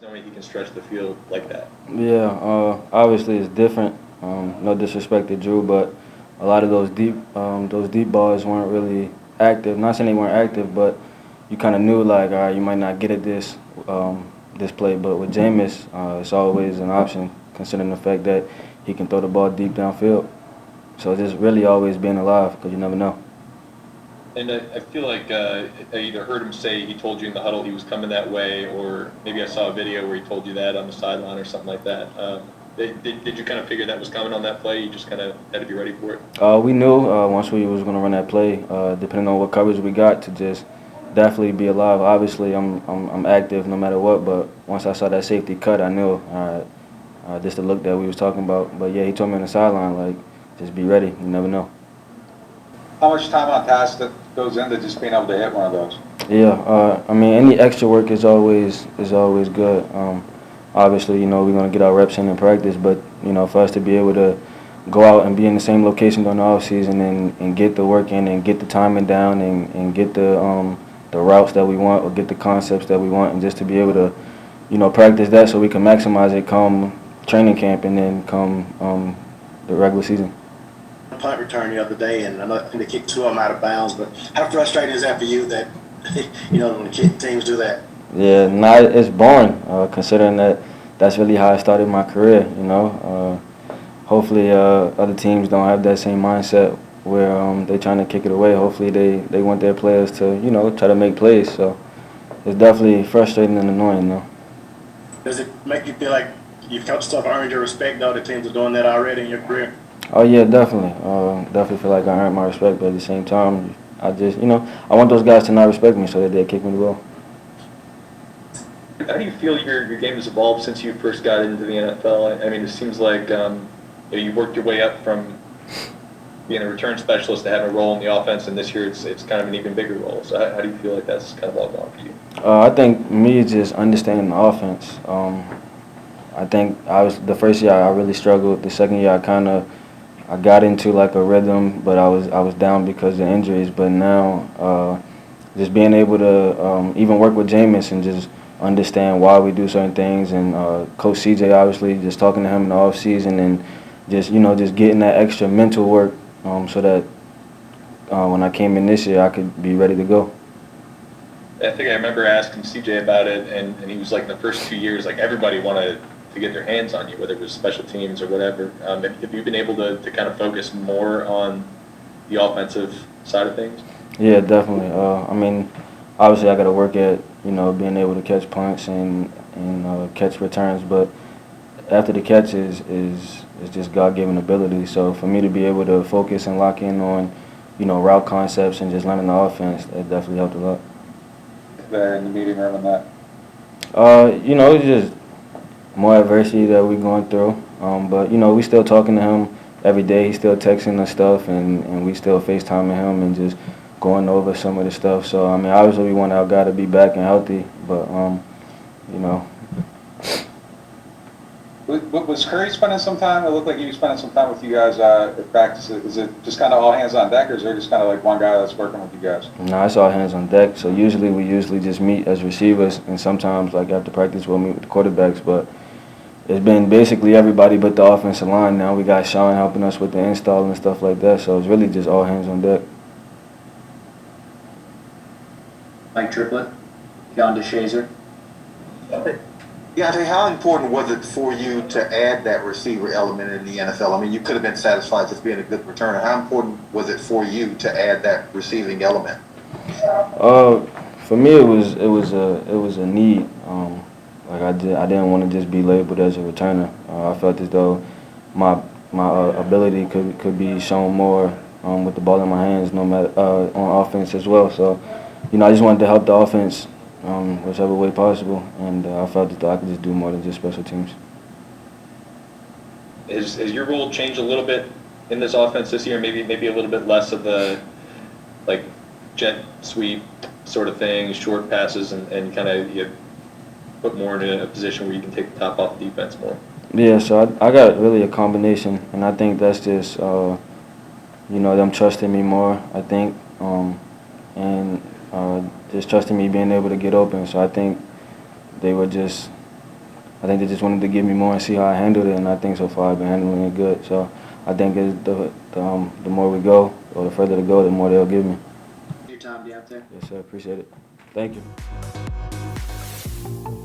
knowing he can stretch the field like that? Yeah, obviously it's different. No disrespect to Drew, but a lot of those deep balls weren't really active. Not saying they weren't active, but you kind of knew like, all right, you might not get at this play. But with Jameis, it's always an option, considering the fact that he can throw the ball deep downfield. So just really always being alive, because you never know. And I feel like I either heard him say he told you in the huddle he was coming that way, or maybe I saw a video where he told you that on the sideline or something like that. Did you kind of figure that was coming on that play? You just kind of had to be ready for it? We knew once we was gonna run that play, depending on what coverage we got, to just definitely be alive. Obviously, I'm active no matter what, but once I saw that safety cut, I knew this the look that we was talking about. But yeah, he told me on the sideline like, just be ready. You never know. How much time on task that goes into just being able to hit one of those? Yeah, I mean, any extra work is always good. Obviously, we're gonna get our reps in practice, but for us to be able to go out and be in the same location during the off season and get the work in and get the timing down and get the routes that we want or get the concepts that we want, and just to be able to practice that so we can maximize it come training camp and then come the regular season. Punt return the other day, and I know they kicked two of them out of bounds. But how frustrating is that for you that when the teams do that? Yeah, it's boring considering that that's really how I started my career. Hopefully other teams don't have that same mindset where they're trying to kick it away. Hopefully they want their players to try to make plays. So it's definitely frustrating and annoying though. Does it make you feel like you've got stuff earned your respect though? The teams are doing that already in your career. Oh yeah, definitely. Definitely feel like I earned my respect, but at the same time, I just I want those guys to not respect me so that they kick me the ball. How do you feel your game has evolved since you first got into the NFL? I mean, it seems like you worked your way up from being a return specialist to having a role in the offense, and this year it's kind of an even bigger role. So how do you feel like that's kind of all gone for you? I think me just understanding the offense. I think the first year I really struggled. The second year I got into like a rhythm, but I was down because of injuries. But now, just being able to even work with Jameis and just understand why we do certain things, and Coach CJ obviously just talking to him in the off season and just just getting that extra mental work so that when I came in this year I could be ready to go. I think I remember asking CJ about it, and he was like, in the first 2 years, like everybody wanted to get their hands on you, whether it was special teams or whatever. Have you been able to kind of focus more on the offensive side of things? Yeah, definitely. I mean, obviously I got to work at being able to catch punts and catch returns, but after the catch is just God-given ability. So for me to be able to focus and lock in on route concepts and just learning the offense, that definitely helped a lot. In the meeting room and that? It's just more adversity that we're going through. But we still talking to him every day. He's still texting us stuff, and we still FaceTiming him and just going over some of the stuff. So I mean, obviously we want our guy to be back and healthy, but Was Curry spending some time? It looked like he was spending some time with you guys at practice. Is it just kind of all hands on deck, or is there just kind of like one guy that's working with you guys? No, it's all hands on deck. So we just meet as receivers, and sometimes like after practice we'll meet with the quarterbacks. But it's been basically everybody but the offensive line now. We got Sean helping us with the install and stuff like that. So it's really just all hands on deck. Mike Triplett, John DeShazer. Yeah, how important was it for you to add that receiver element in the NFL? I mean, you could have been satisfied just being a good returner. How important was it for you to add that receiving element? For me, it was a need. Like I didn't want to just be labeled as a returner. I felt as though my ability could be shown more with the ball in my hands, no matter on offense as well. So, I just wanted to help the offense whichever way possible, and I felt that I could just do more than just special teams. Has your role changed a little bit in this offense this year? Maybe a little bit less of the like jet sweep sort of thing, short passes, and kind of you put more in a position where you can take the top off the defense more. Yeah, so I got really a combination, and I think that's just them trusting me more. I think and just trusting me being able to get open. So I think they were just I think they just wanted to give me more and see how I handled it, and I think so far I've been handling it good. So I think the more we go, or the further to go, the more they'll give me. Your time, Deonte. Yes, sir. Appreciate it. Thank you.